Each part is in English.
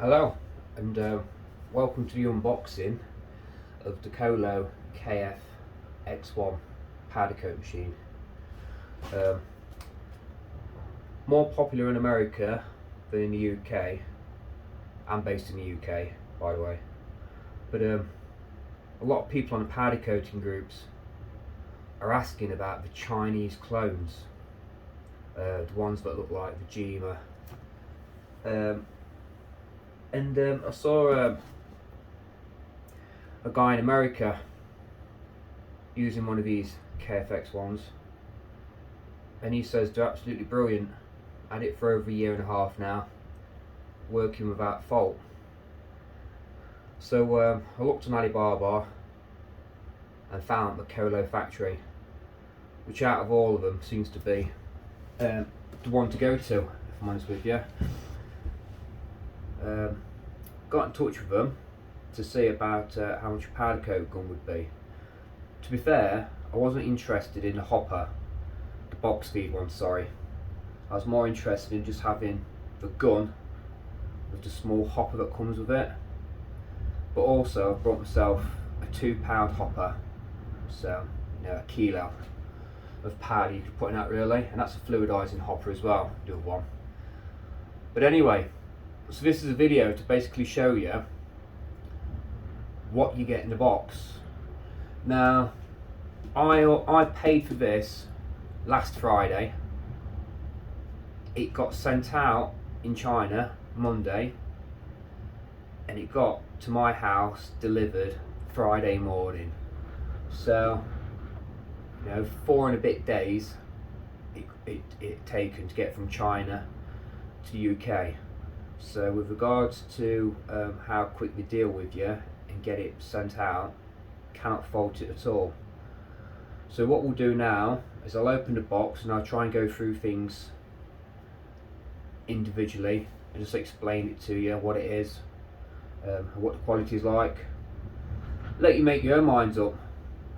Hello and welcome to the unboxing of the Colo KF-X1 powder coat machine. More popular in America than in the UK, and based in the UK by the way, but a lot of people on the powder coating groups are asking about the Chinese clones, the ones that look like the Jima. I saw a guy in America using one of these KF-X1s, and he says they're absolutely brilliant. Had it for over a year and a half now, working without fault. So I looked on Alibaba and found the Colo factory, which out of all of them seems to be the one to go to, if I'm honest with you. Got in touch with them to see about how much a powder coat gun would be. To be fair, I wasn't interested in the hopper, the box feed one, sorry. I was more interested in just having the gun with the small hopper that comes with it. But also I've brought myself a 2-pound hopper, so a kilo of powder you could put in that really, and that's a fluidizing hopper as well, the other one. But anyway, so this is a video to basically show you what you get in the box. Now, I paid for this last Friday. It got sent out in China Monday, and it got to my house delivered Friday morning. So, 4 and a bit days it taken to get from China to the UK. So with regards to how quick they deal with you and get it sent out, cannot fault it at all. So what we'll do now is I'll open the box and I'll try and go through things individually and just explain it to you, what it is, what the quality is like. Let you make your own minds up.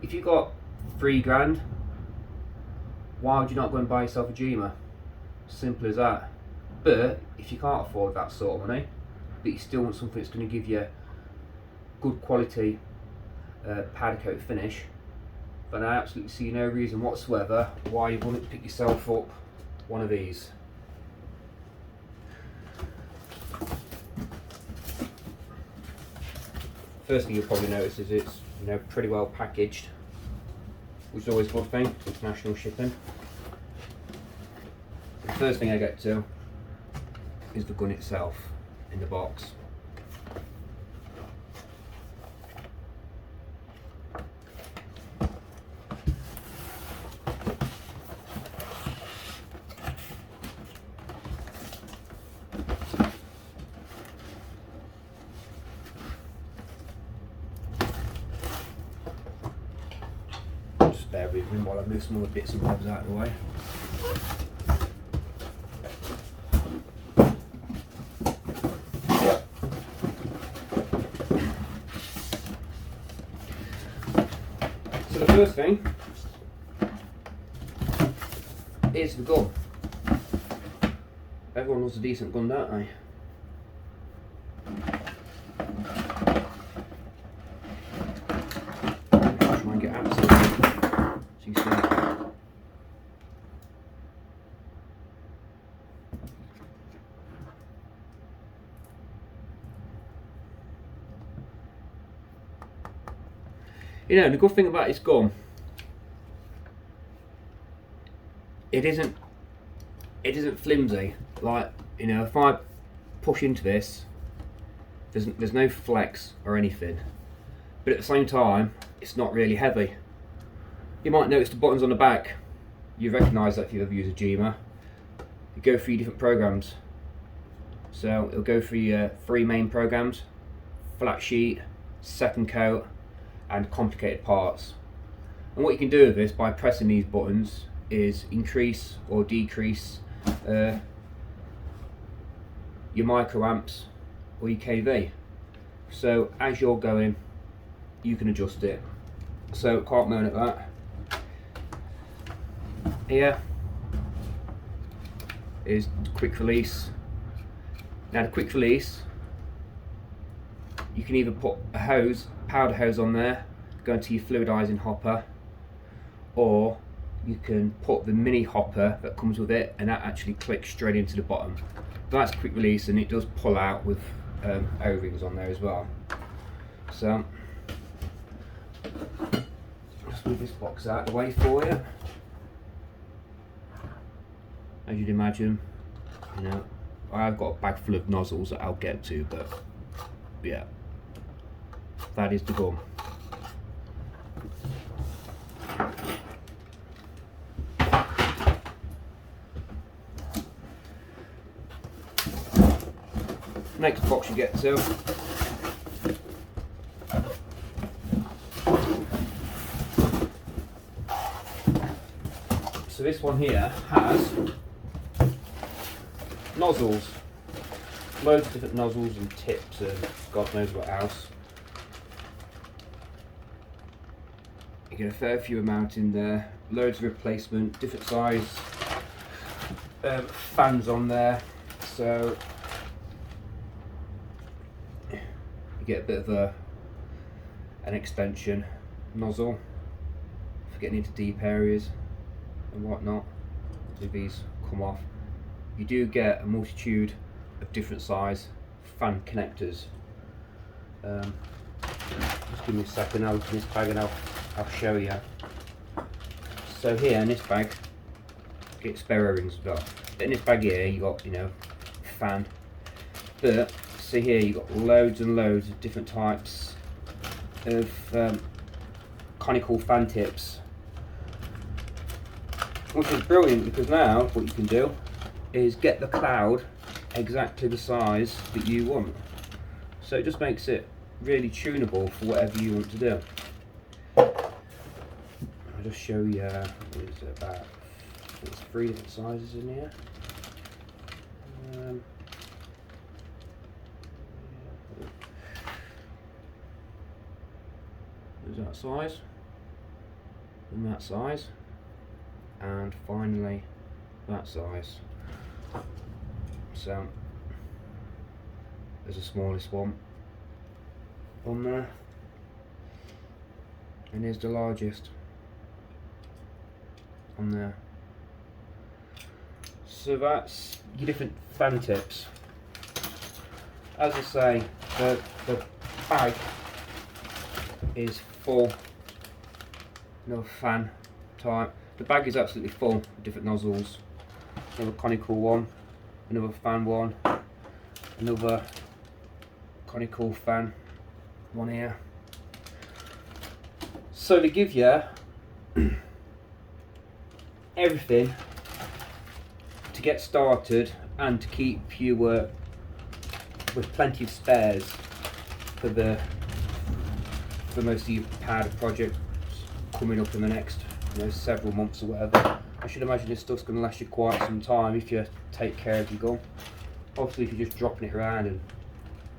If you got £3 grand, why would you not go and buy yourself a Jima? Simple as that. But if you can't afford that sort of money, but you still want something that's going to give you good quality powder coat finish, then I absolutely see no reason whatsoever why you wouldn't pick yourself up one of these. First thing you'll probably notice is it's pretty well packaged, which is always a good thing, international shipping. The first thing I get to is the gun itself in the box. Just bear with me while I move some other bits and bobs out of the way. So the first thing is the gun. Everyone loves a decent gun, don't they? Try and get absolutely so you see. The good thing about this gun, it isn't flimsy. Like, if I push into this, there's no flex or anything. But at the same time, it's not really heavy. You might notice the buttons on the back. You recognise that if you've ever used a Jima. You go through different programs. So it'll go through your 3 main programs: flat sheet, second coat, and complicated parts. And what you can do with this by pressing these buttons is increase or decrease your microamps or your kV. So as you're going, you can adjust it. So can't moan at that. Here is quick release. Now the quick release You can either put a hose, powder hose on there, go into your fluidizing hopper, or you can put the mini hopper that comes with it, and that actually clicks straight into the bottom. That's quick release, and it does pull out with O-rings on there as well. So just move this box out of the way for you. As you'd imagine, you know, I've got a bag full of nozzles that I'll get to, but yeah, that is the gun. Next box you get to, so this one here has nozzles, loads of different nozzles and tips and God knows what else. You get a fair few amount in there, loads of replacement, different size fans on there, so you get a bit of an extension nozzle for getting into deep areas and whatnot. So these come off. You do get a multitude of different size fan connectors. Just give me a second, I'll open this bag and I'll show you. So here in this bag, get spare O-rings as well. In this bag here, you got, you know, fan. But see here, you got loads and loads of different types of conical fan tips, which is brilliant because now what you can do is get the cloud exactly the size that you want. So it just makes it really tunable for whatever you want to do. I'll just show you, what is it, about, I think it's 3 different sizes in here. There's that size, and that size, and finally that size. So there's the smallest one on there, and here's the largest on there. So that's your different fan tips. As I say, the bag is full, another fan type. The bag is absolutely full of different nozzles. Another conical one, another fan one, another conical fan one here. So they give you everything to get started and to keep you with plenty of spares for most of your powder projects coming up in the next, you know, several months or whatever. I should imagine this stuff's going to last you quite some time if you take care of your gun. Obviously, if you're just dropping it around and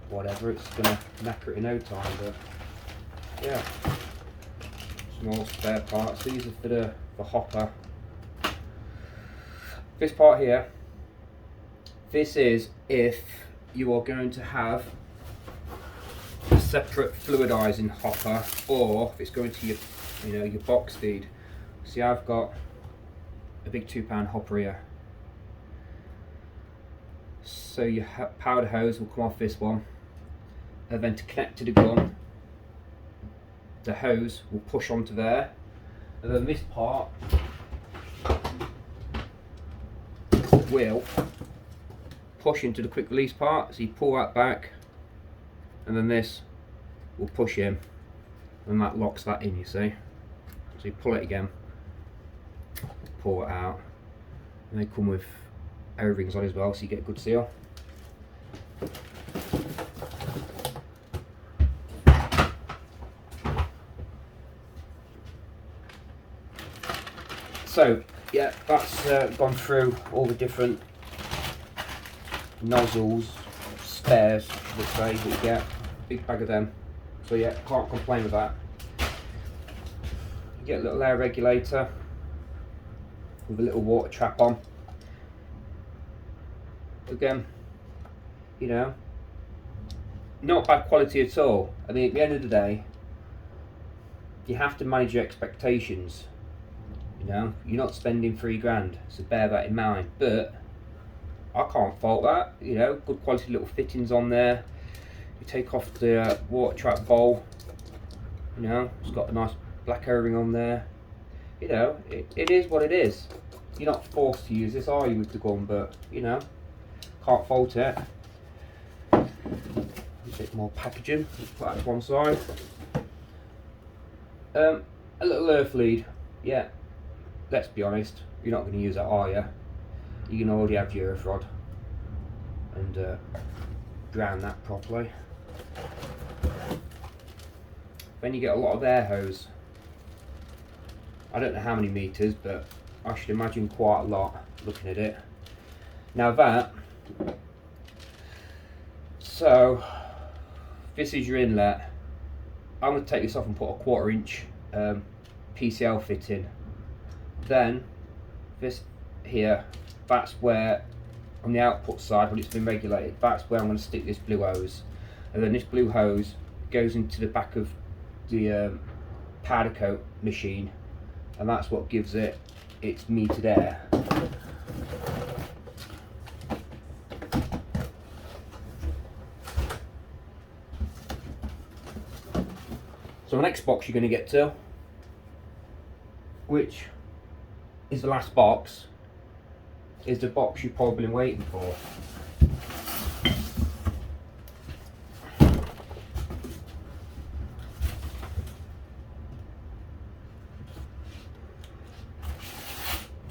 whatever, it's going to knacker it in no time. But yeah, small spare parts. These are for the hopper. This part here, this is if you are going to have a separate fluidizing hopper, or if it's going to your, you know, your box feed. See, I've got a big 2-pound hopper here. So your powder hose will come off this one, and then to connect to the gun, the hose will push onto there, and then this part will push into the quick release part. So you pull that back, and then this will push in, and that locks that in, you see. So you pull it again, pull it out, and they come with O-rings on as well, so you get a good seal. So yeah, that's gone through all the different nozzles, spares, should I say, that you get. Big bag of them. So yeah, can't complain with that. You get a little air regulator with a little water trap on. Again, you know, not bad quality at all. I mean, at the end of the day, you have to manage your expectations. You know, you're not spending £3 so bear that in mind. But I can't fault that. You know, good quality little fittings on there. You take off the water trap bowl. You know, it's got a nice black O-ring on there. You know, it is what it is. You're not forced to use this, are you, with the gun? But you know, can't fault it. A bit more packaging. Let's put that to one side. A little earth lead. Yeah, let's be honest, you're not going to use that, are you? You can already have your earth rod and ground that properly. Then you get a lot of air hose. I don't know how many meters, but I should imagine quite a lot looking at it. Now so this is your inlet. I'm going to take this off and put a 1/4 inch PCL fitting. Then this here, that's where on the output side, when it's been regulated, that's where I'm going to stick this blue hose. And then this blue hose goes into the back of the powder coat machine, and that's what gives it its metered air. So the next box you're going to get to, which is the last box, is the box you've probably been waiting for.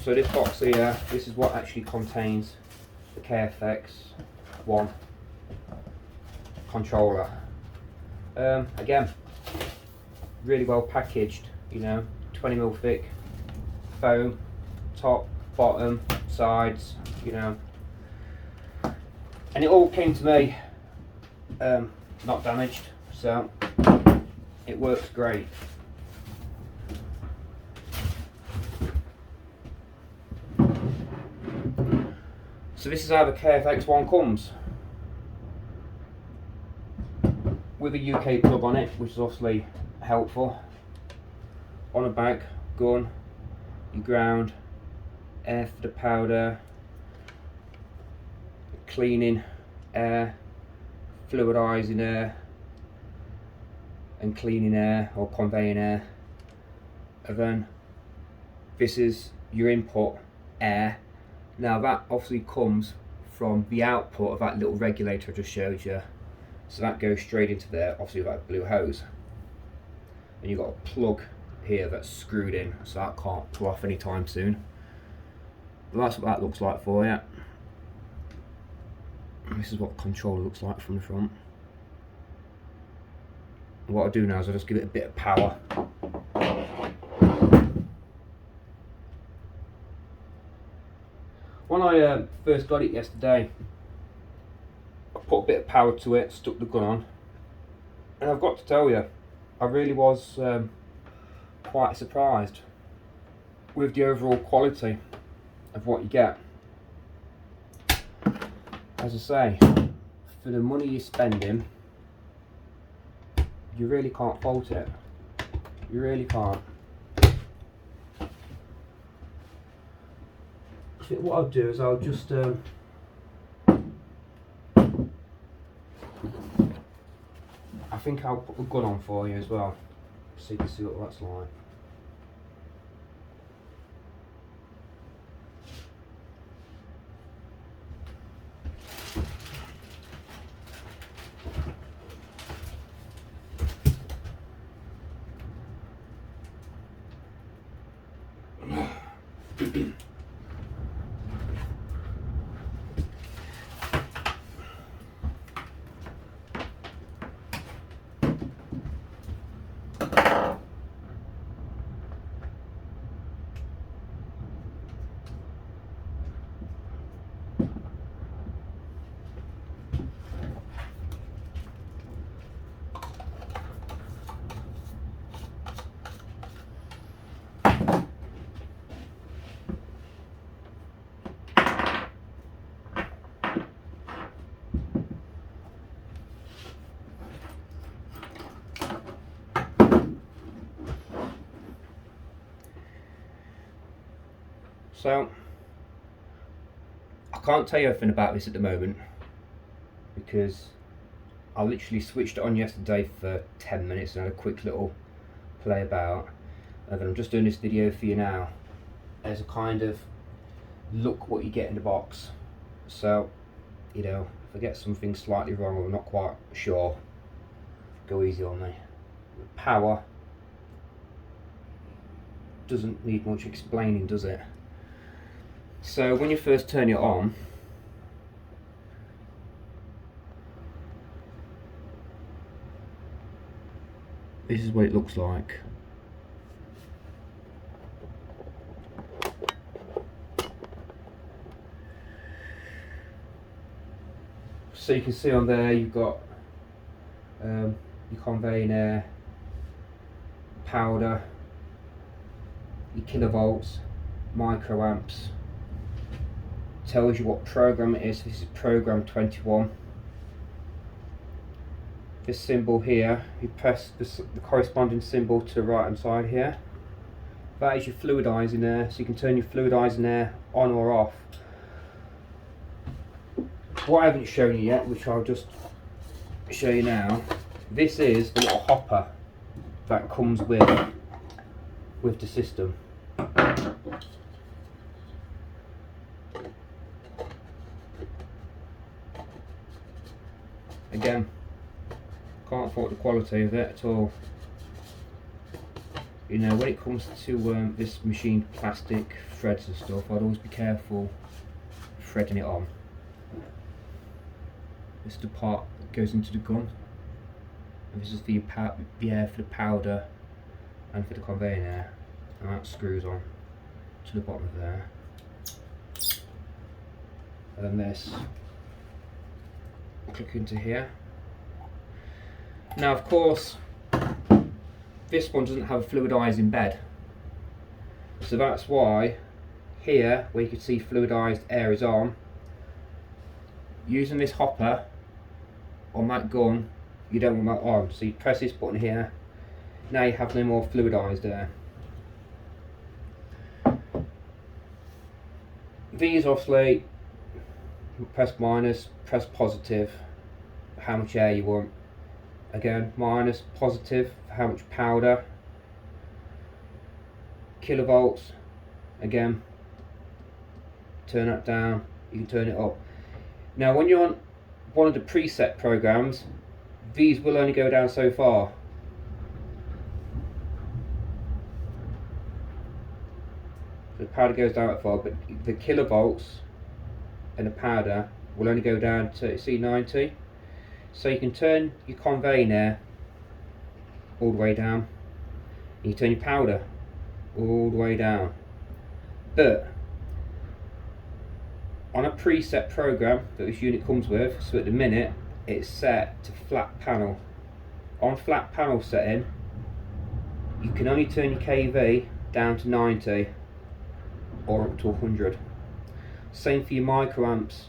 So this box here, this is what actually contains the KF-X1 controller. Again, really well packaged, you know, 20mm thick foam, top, bottom, sides, you know. And it all came to me not damaged, so it works great. So this is how the KF-X1 comes, with a UK plug on it, which is obviously helpful. On a bag, gun, your ground, air for the powder, cleaning air, fluidising air, and cleaning air or conveying air. And then this is your input air. Now that obviously comes from the output of that little regulator I just showed you. So that goes straight into there, obviously with that blue hose. And you've got a plug here that's screwed in, so that can't pull off anytime soon. But that's what that looks like for you. This is what the controller looks like from the front. And what I'll do now is I'll just give it a bit of power. When I first got it yesterday, I put a bit of power to it, stuck the gun on, and I've got to tell you, I really was quite surprised with the overall quality of what you get. As I say, for the money you're spending, you really can't fault it. You really can't. What I'll do is I'll just I think I'll put the gun on for you as well, so you can see what that's like. So I can't tell you everything about this at the moment because I literally switched it on yesterday for 10 minutes and had a quick little play about, and then I'm just doing this video for you now as a kind of look what you get in the box. So, you know, if I get something slightly wrong or I'm not quite sure, go easy on me. Power doesn't need much explaining, does it? So when you first turn it on, this is what it looks like. So you can see on there you've got your conveying air, powder, your kilovolts, microamps. Tells you what program it is. This is program 21. This symbol here, you press the corresponding symbol to the right hand side here. That is your fluidizing air, so you can turn your fluidizing air on or off. What I haven't shown you yet, which I'll just show you now, this is the little hopper that comes with the system. Again, can't fault the quality of it at all. You know, when it comes to this machined plastic threads and stuff, I'd always be careful threading it on. This is the part that goes into the gun, and this is for your the air for the powder and for the conveying air, and that screws on to the bottom of there. And then this, click into here. Now of course this one doesn't have a fluidizing bed, so that's why here where you can see fluidized air is on, using this hopper on that gun you don't want that on, so you press this button here, now you have no more fluidized air. These obviously, press minus, press positive for how much air you want. Again, minus, positive for how much powder. Kilovolts, again, turn that down, you can turn it up. Now when you're on one of the preset programs, these will only go down so far. The powder goes down that far, but the kilovolts and the powder will only go down to, see, 90. So you can turn your conveying air all the way down, and you turn your powder all the way down. But on a preset program that this unit comes with, so at the minute it's set to flat panel. On flat panel setting, you can only turn your kV down to 90 or up to 100. Same for your microamps.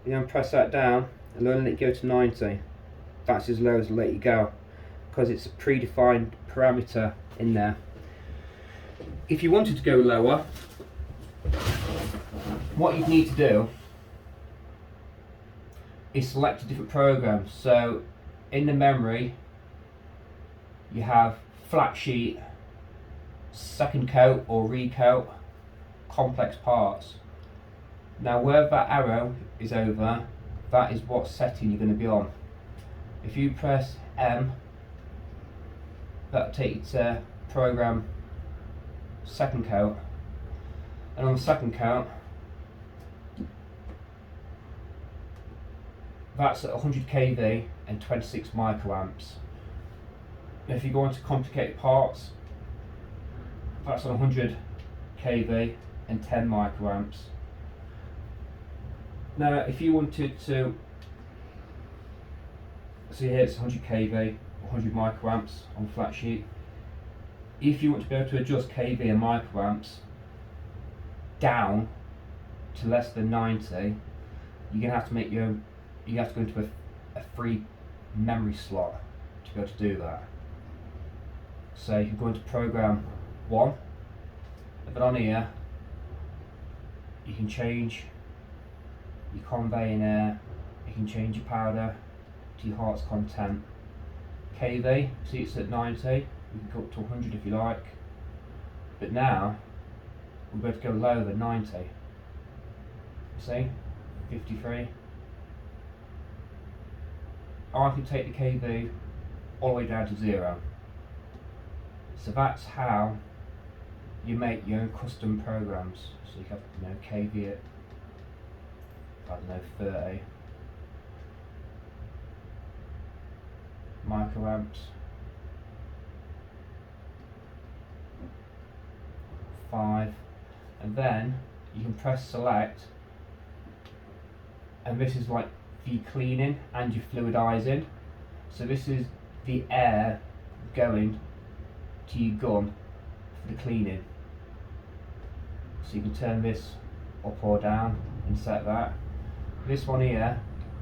You don't press that down and then let it go to 90. That's as low as it'll let you go, because it's a predefined parameter in there. If you wanted to go lower, what you'd need to do is select a different program. So in the memory you have flat sheet, second coat or recoat, complex parts. Now where that arrow is over, that is what setting you're going to be on. If you press M, that'll take you to program second coat, and on the second coat that's at 100 kV and 26 microamps. Now if you go into complicated parts, that's on 100 kV and 10 microamps. Now if you wanted to, see here it's 100 kV, 100 microamps on flat sheet. If you want to be able to adjust kV and microamps down to less than 90, you're gonna have to make your, you have to go into a free memory slot to be able to do that. So you can go into program 1, and then on here you can change your conveying air, you can change your powder to your heart's content. KV, see it's at 90, you can go up to 100 if you like, but now we're going to go lower than 90. See, 53. I can take the KV all the way down to 0. So that's how you make your own custom programs. So you have, KV at, I don't know, 30 microamps, 5, and then you can press select, and this is like for your cleaning and your fluidizing. So this is the air going to your gun for the cleaning. So you can turn this up or down and set that. This one here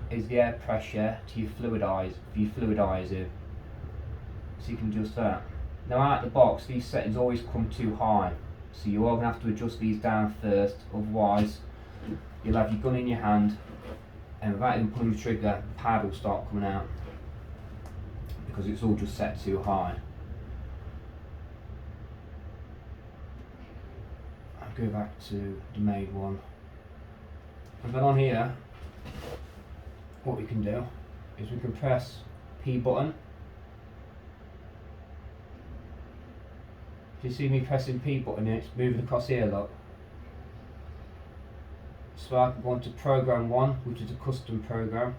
is the air pressure to your fluidizing. So you can adjust that. Now out of the box, these settings always come too high, so you are going to have to adjust these down first, otherwise you'll have your gun in your hand and without even pulling the trigger, the powder will start coming out because it's all just set too high. I'll go back to the main one, and then on here what we can do is we can press P button. If you see me pressing P button, it's moving across here, look. So I can go on to program 1, which is a custom program,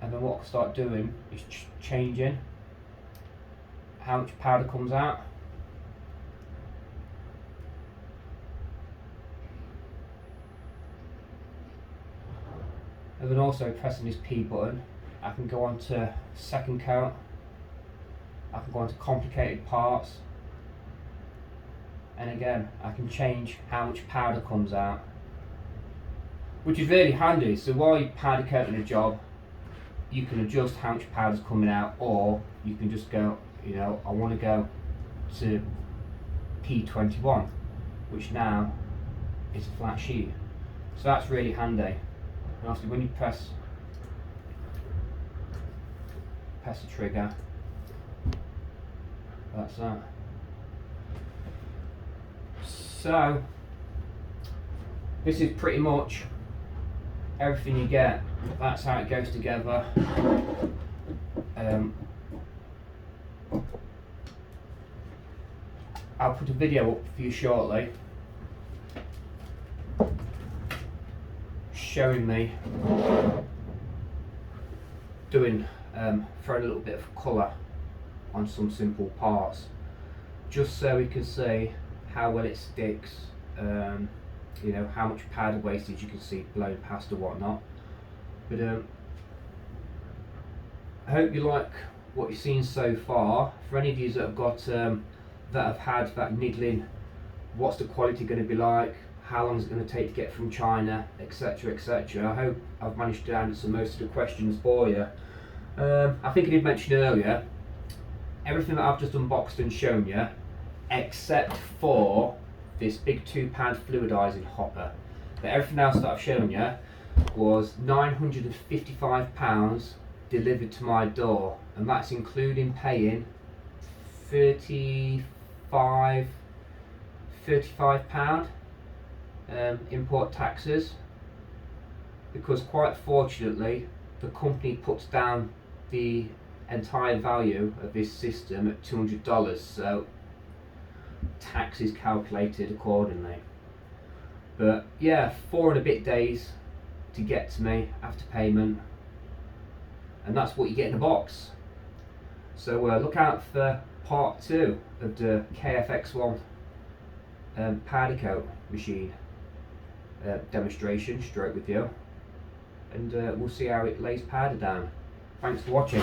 and then what I'll start doing is changing how much powder comes out. And then also pressing this P button, I can go on to second count, I can go on to complicated parts, and again I can change how much powder comes out, which is really handy. So while you're powder coating a job, you can adjust how much powder's coming out, or you can just go, I want to go to P21, which now is a flat sheet. So that's really handy. And obviously when you press the trigger, that's that. So this is pretty much everything you get. That's how it goes together. I'll put a video up for you shortly showing me doing throwing a little bit of colour on some simple parts, just so we can see how well it sticks, how much powder wastage you can see blown past or whatnot. But I hope you like what you've seen so far. For any of you that have got that have had that niggling, what's the quality going to be like, how long is it going to take to get from China, etc, etc. I hope I've managed to answer most of the questions for you. I think I did mention earlier, everything that I've just unboxed and shown you, except for this big £2 fluidizing hopper, but everything else that I've shown you was £955 delivered to my door, and that's including paying £35 import taxes, because quite fortunately the company puts down the entire value of this system at $200, so tax is calculated accordingly. But yeah, 4 and a bit days to get to me after payment, and that's what you get in a box. So look out for part 2 of the KF-X1 powder coat machine demonstration stroke with you, and we'll see how it lays powder down. Thanks for watching.